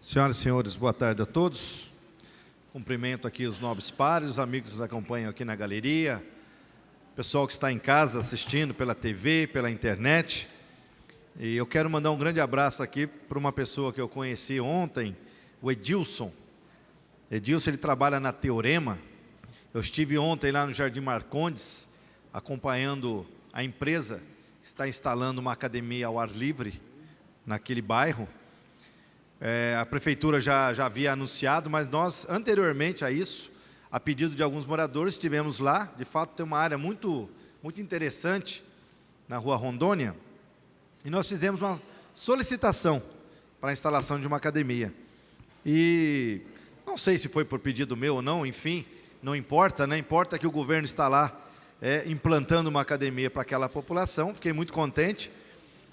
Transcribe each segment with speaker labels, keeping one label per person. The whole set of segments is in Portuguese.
Speaker 1: Senhoras e senhores, boa tarde a todos. Cumprimento aqui os nobres pares, os amigos que nos acompanham aqui na galeria, pessoal que está em casa assistindo pela TV, pela internet. E eu quero mandar um grande abraço aqui para uma pessoa que eu conheci ontem, o Edilson. Edilson, ele trabalha na Teorema. Eu estive ontem lá no Jardim Marcondes, acompanhando a empresa que está instalando uma academia ao ar livre naquele bairro. A prefeitura já havia anunciado, mas nós, anteriormente a isso, a pedido de alguns moradores, estivemos lá. De fato, tem uma área muito interessante na Rua Rondônia, e nós fizemos uma solicitação para a instalação de uma academia. E não sei se foi por pedido meu ou não, enfim, não importa, né? Importa que o governo está lá implantando uma academia para aquela população. Fiquei muito contente.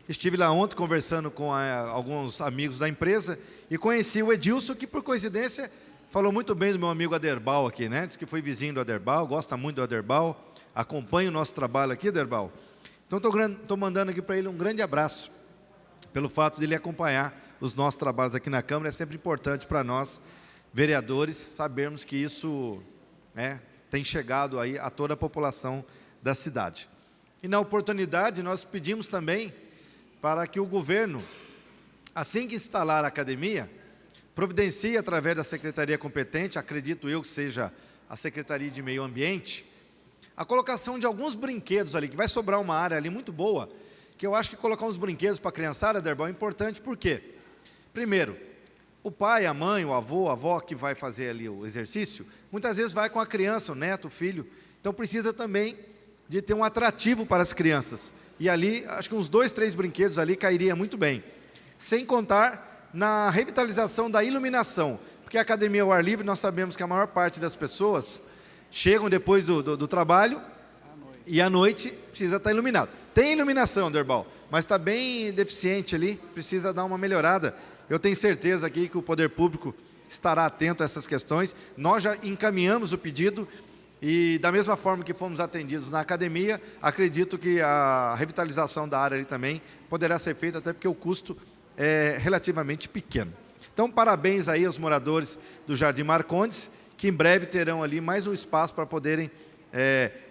Speaker 1: Estive lá ontem conversando com alguns amigos da empresa e conheci o Edilson, que por coincidência falou muito bem do meu amigo Aderbal aqui, né? Diz que foi vizinho do Aderbal, gosta muito do Aderbal, acompanha o nosso trabalho aqui, Aderbal. Então estou mandando aqui para ele um grande abraço, pelo fato de ele acompanhar os nossos trabalhos aqui na Câmara. É sempre importante para nós, vereadores, sabermos que isso tem chegado aí a toda a população da cidade. E na oportunidade nós pedimos também para que o governo, assim que instalar a academia, providencie através da secretaria competente, acredito eu que seja a Secretaria de Meio Ambiente, a colocação de alguns brinquedos ali, que vai sobrar uma área ali muito boa, que eu acho que colocar uns brinquedos para a criançada, Derbal, é importante. Por quê? Primeiro, o pai, a mãe, o avô, a avó que vai fazer ali o exercício, muitas vezes vai com a criança, o neto, o filho, então precisa também de ter um atrativo para as crianças. E ali, acho que uns 2, 3 brinquedos ali cairia muito bem. Sem contar na revitalização da iluminação, porque a academia ao ar livre, nós sabemos que a maior parte das pessoas chegam depois do trabalho e à noite precisa estar iluminado. Tem iluminação, Derbal, mas está bem deficiente ali, precisa dar uma melhorada. Eu tenho certeza aqui que o poder público estará atento a essas questões. Nós já encaminhamos o pedido. E da mesma forma que fomos atendidos na academia, acredito que a revitalização da área ali também poderá ser feita, até porque o custo é relativamente pequeno. Então, parabéns aí aos moradores do Jardim Marcondes, que em breve terão ali mais um espaço para poderem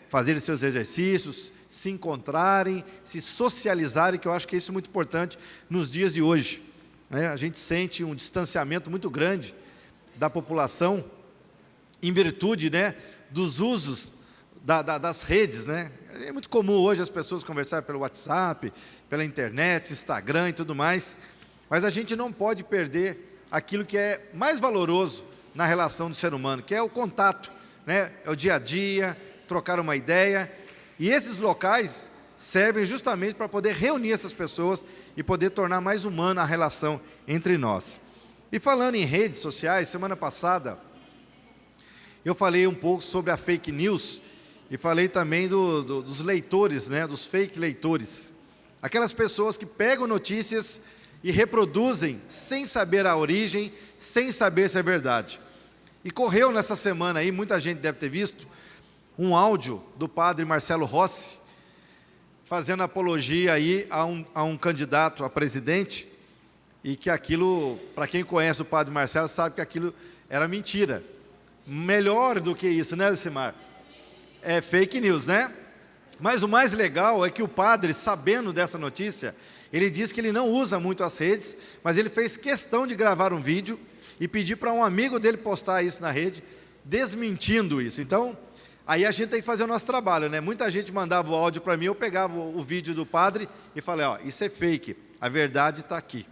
Speaker 1: fazer seus exercícios, se encontrarem, se socializarem, que eu acho que isso é muito importante nos dias de hoje. A gente sente um distanciamento muito grande da população, em virtude, dos usos das redes, né? É muito comum hoje as pessoas conversarem pelo WhatsApp, pela internet, Instagram e tudo mais, mas a gente não pode perder aquilo que é mais valoroso na relação do ser humano, que é o contato, né? É o dia a dia, trocar uma ideia, e esses locais servem justamente para poder reunir essas pessoas e poder tornar mais humana a relação entre nós. E falando em redes sociais, semana passada eu falei um pouco sobre a fake news e falei também dos leitores, dos fake leitores. Aquelas pessoas que pegam notícias e reproduzem sem saber a origem, sem saber se é verdade. E correu nessa semana aí, muita gente deve ter visto, um áudio do padre Marcelo Rossi, fazendo apologia aí a um candidato a presidente, e que aquilo, para quem conhece o padre Marcelo, sabe que aquilo era mentira. Melhor do que isso, né, Lucimar? É fake news, né? Mas o mais legal é que o padre, sabendo dessa notícia, ele diz que ele não usa muito as redes, mas ele fez questão de gravar um vídeo e pedir para um amigo dele postar isso na rede, desmentindo isso. Então, aí a gente tem que fazer o nosso trabalho, né? Muita gente mandava o áudio para mim, eu pegava o vídeo do padre e falei, ó, isso é fake, a verdade está aqui.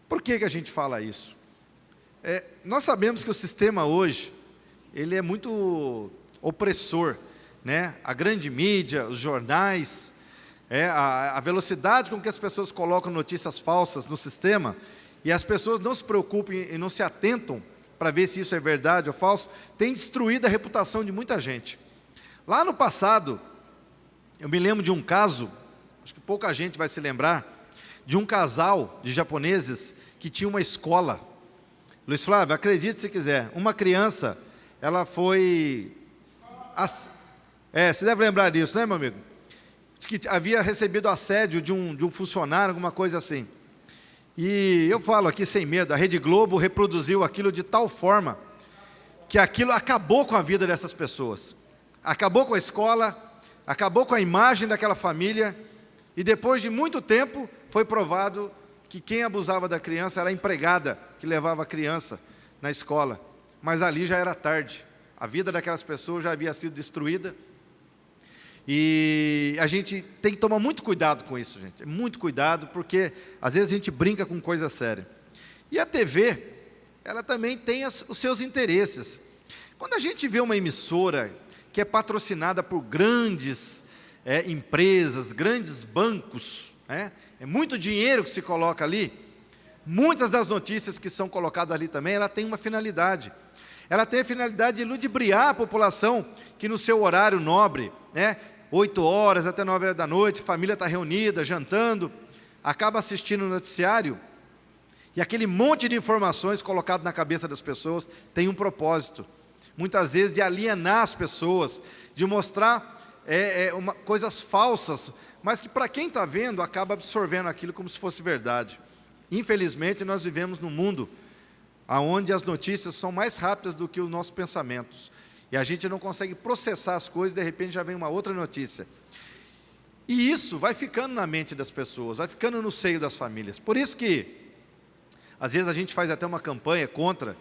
Speaker 1: Por que a gente fala isso? Nós sabemos que o sistema hoje, ele é muito opressor, né? A grande mídia, os jornais, a velocidade com que as pessoas colocam notícias falsas no sistema, e as pessoas não se preocupam e não se atentam para ver se isso é verdade ou falso, tem destruído a reputação de muita gente. Lá no passado, eu me lembro de um caso, acho que pouca gente vai se lembrar, de um casal de japoneses que tinha uma escola. Luiz Flávio, acredite se quiser, uma criança, ela foi... você deve lembrar disso, né, meu amigo? Que havia recebido assédio de um funcionário, alguma coisa assim. E eu falo aqui sem medo, a Rede Globo reproduziu aquilo de tal forma que aquilo acabou com a vida dessas pessoas. Acabou com a escola, acabou com a imagem daquela família, e depois de muito tempo foi provado que quem abusava da criança era a empregada que levava a criança na escola. Mas ali já era tarde, a vida daquelas pessoas já havia sido destruída. E a gente tem que tomar muito cuidado com isso, gente. Muito cuidado, porque às vezes a gente brinca com coisa séria. E a TV, ela também tem os seus interesses. Quando a gente vê uma emissora que é patrocinada por grandes empresas, grandes bancos, é muito dinheiro que se coloca ali, muitas das notícias que são colocadas ali também, ela tem uma finalidade. Ela tem a finalidade de ludibriar a população que no seu horário nobre, 8 horas até 9 horas da noite, a família está reunida, jantando, acaba assistindo o noticiário, e aquele monte de informações colocado na cabeça das pessoas tem um propósito, muitas vezes de alienar as pessoas, de mostrar coisas falsas, mas que para quem está vendo, acaba absorvendo aquilo como se fosse verdade. Infelizmente, nós vivemos num mundo onde as notícias são mais rápidas do que os nossos pensamentos. E a gente não consegue processar as coisas, de repente já vem uma outra notícia. E isso vai ficando na mente das pessoas, vai ficando no seio das famílias. Por isso que, às vezes, a gente faz até uma campanha contra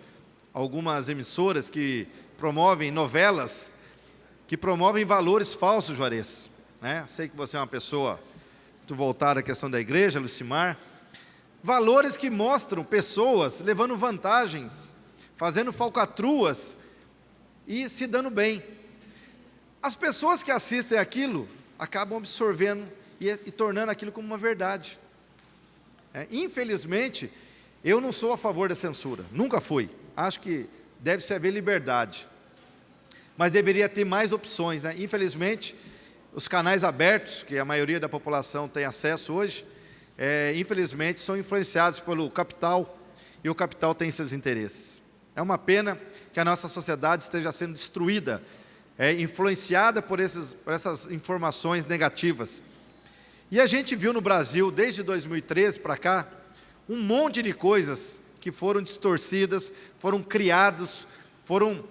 Speaker 1: algumas emissoras que promovem novelas, que promovem valores falsos, Juarez. Sei que você é uma pessoa muito voltada à questão da igreja, Lucimar. Valores que mostram pessoas levando vantagens, fazendo falcatruas e se dando bem. As pessoas que assistem aquilo acabam absorvendo e tornando aquilo como uma verdade. Infelizmente, eu não sou a favor da censura, nunca fui. Acho que deve-se haver liberdade, mas deveria ter mais opções. Infelizmente, os canais abertos, que a maioria da população tem acesso hoje, infelizmente, são influenciados pelo capital, e o capital tem seus interesses. É uma pena que a nossa sociedade esteja sendo destruída, influenciada por essas informações negativas. E a gente viu no Brasil, desde 2013 para cá, um monte de coisas que foram distorcidas, foram criados, foram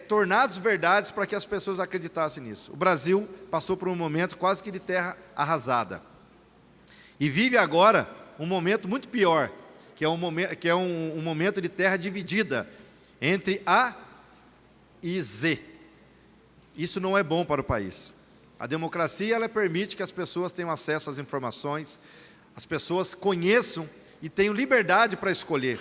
Speaker 1: tornados verdades para que as pessoas acreditassem nisso. O Brasil passou por um momento quase que de terra arrasada. E vive agora um momento muito pior, que é um momento de terra dividida entre A e Z. Isso não é bom para o país. A democracia, ela permite que as pessoas tenham acesso às informações, as pessoas conheçam e tenham liberdade para escolher.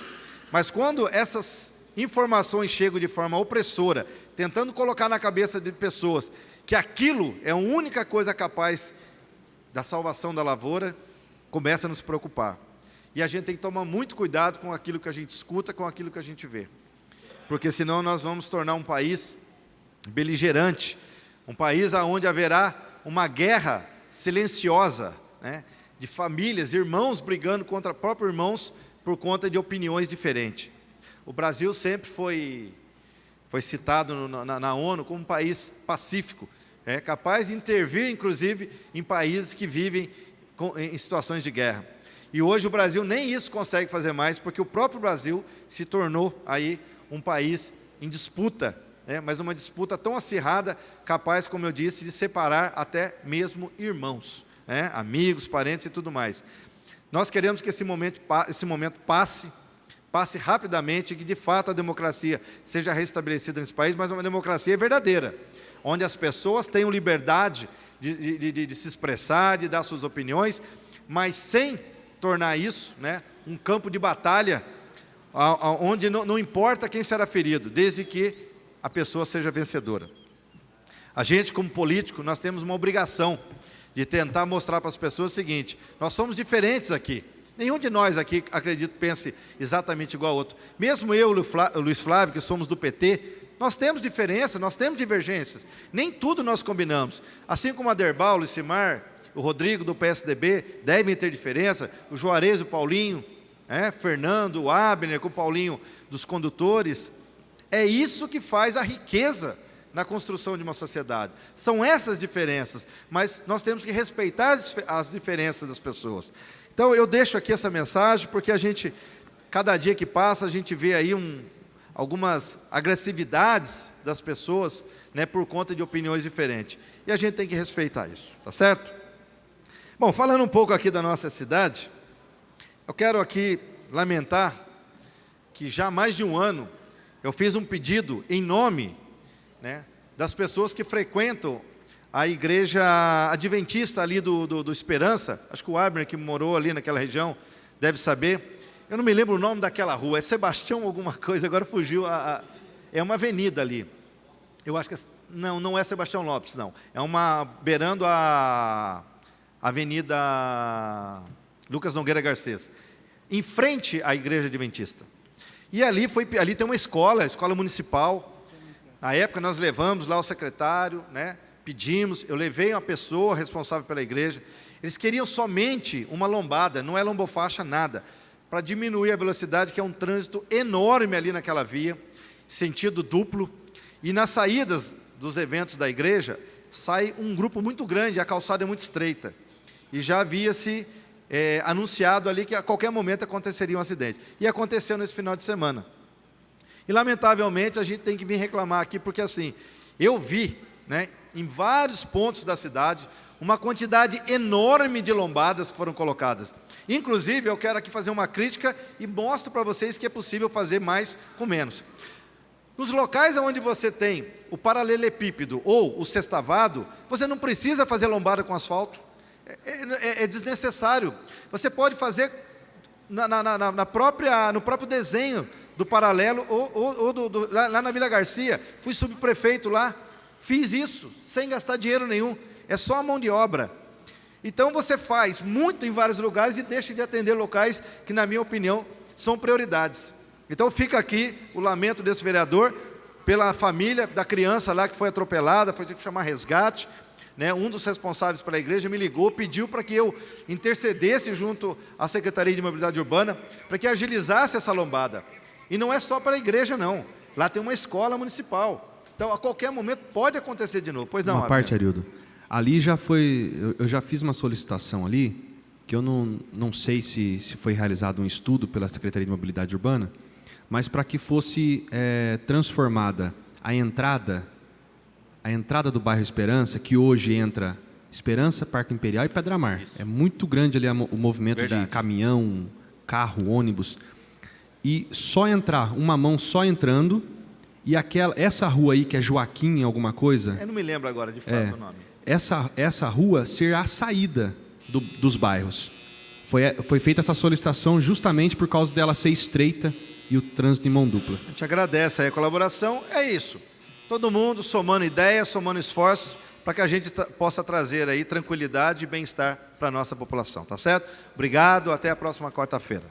Speaker 1: Mas quando essas informações chegam de forma opressora, tentando colocar na cabeça de pessoas que aquilo é a única coisa capaz da salvação da lavoura, começa a nos preocupar. E a gente tem que tomar muito cuidado com aquilo que a gente escuta, com aquilo que a gente vê. Porque senão nós vamos tornar um país beligerante, um país onde haverá uma guerra silenciosa, de famílias, irmãos brigando contra próprios irmãos por conta de opiniões diferentes. O Brasil sempre foi citado na ONU como um país pacífico, capaz de intervir, inclusive, em países que vivem em situações de guerra. E hoje o Brasil nem isso consegue fazer mais, porque o próprio Brasil se tornou aí um país em disputa, mas uma disputa tão acirrada, capaz, como eu disse, de separar até mesmo irmãos, amigos, parentes e tudo mais. Nós queremos que esse momento passe rapidamente, e que de fato a democracia seja restabelecida nesse país, mas uma democracia verdadeira, onde as pessoas tenham liberdade de se expressar, de dar suas opiniões, mas sem tornar isso um campo de batalha, onde não importa quem será ferido, desde que a pessoa seja vencedora. A gente, como político, nós temos uma obrigação de tentar mostrar para as pessoas o seguinte: nós somos diferentes aqui. Nenhum de nós aqui, acredito, pense exatamente igual ao outro. Mesmo eu e o Luiz Flávio, que somos do PT, nós temos diferença, nós temos divergências. Nem tudo nós combinamos. Assim como a Derbal, o Lucimar, o Rodrigo do PSDB devem ter diferença, o Juarez, o Paulinho, Fernando, o Abner, com o Paulinho dos condutores. É isso que faz a riqueza na construção de uma sociedade. São essas diferenças, mas nós temos que respeitar as diferenças das pessoas. Então, eu deixo aqui essa mensagem, porque a gente, cada dia que passa, a gente vê aí algumas agressividades das pessoas, né, por conta de opiniões diferentes. E a gente tem que respeitar isso, tá certo? Bom, falando um pouco aqui da nossa cidade, eu quero aqui lamentar que já há mais de um ano eu fiz um pedido em nome, né, das pessoas que frequentam a igreja adventista ali do Esperança. Acho que o Abner, que morou ali naquela região, deve saber. Eu não me lembro o nome daquela rua, é Sebastião alguma coisa, agora fugiu. É uma avenida ali. Eu acho que não é Sebastião Lopes, não. É uma beirando a Avenida Lucas Nogueira Garcês, em frente à igreja adventista. E ali tem uma escola municipal. Na época nós levamos lá o secretário, né? Pedimos, eu levei uma pessoa responsável pela igreja. Eles queriam somente uma lombada, não é lombofaixa, nada, para diminuir a velocidade, que é um trânsito enorme ali naquela via, sentido duplo. E nas saídas dos eventos da igreja, sai um grupo muito grande, a calçada é muito estreita. E já havia-se anunciado ali que a qualquer momento aconteceria um acidente. E aconteceu nesse final de semana. E, lamentavelmente, a gente tem que vir reclamar aqui, porque assim, eu vi, né, em vários pontos da cidade, uma quantidade enorme de lombadas que foram colocadas. Inclusive, eu quero aqui fazer uma crítica e mostro para vocês que é possível fazer mais com menos. Nos locais onde você tem o paralelepípedo ou o sextavado, você não precisa fazer lombada com asfalto. É desnecessário. Você pode fazer no próprio desenho do paralelo ou lá na Vila Garcia. Fui subprefeito lá, fiz isso, sem gastar dinheiro nenhum. É só a mão de obra. Então você faz muito em vários lugares e deixa de atender locais que, na minha opinião, são prioridades. Então fica aqui o lamento desse vereador pela família da criança lá que foi atropelada, foi ter que chamar resgate, né? Um dos responsáveis pela igreja me ligou, pediu para que eu intercedesse junto à Secretaria de Mobilidade Urbana, para que agilizasse essa lombada. E não é só para a igreja, não. Lá tem uma escola municipal. Então, a qualquer momento, pode acontecer de novo. Pois não,
Speaker 2: uma parte, Arildo. Ali já foi... Eu já fiz uma solicitação ali, que eu não sei se foi realizado um estudo pela Secretaria de Mobilidade Urbana, mas para que fosse transformada a entrada do bairro Esperança, que hoje entra Esperança, Parque Imperial e Pedra Mar. Isso. É muito grande ali o movimento. Verdade. De caminhão, carro, ônibus. E só entrar, uma mão só entrando, e essa rua aí, que é Joaquim alguma coisa... Eu
Speaker 1: não me lembro agora de fato o nome.
Speaker 2: Essa rua ser a saída dos bairros. Foi feita essa solicitação justamente por causa dela ser estreita e o trânsito em mão dupla.
Speaker 1: A gente agradece aí a colaboração. É isso. Todo mundo somando ideias, somando esforços, para que a gente possa trazer aí tranquilidade e bem-estar para a nossa população, tá certo? Obrigado, até a próxima quarta-feira.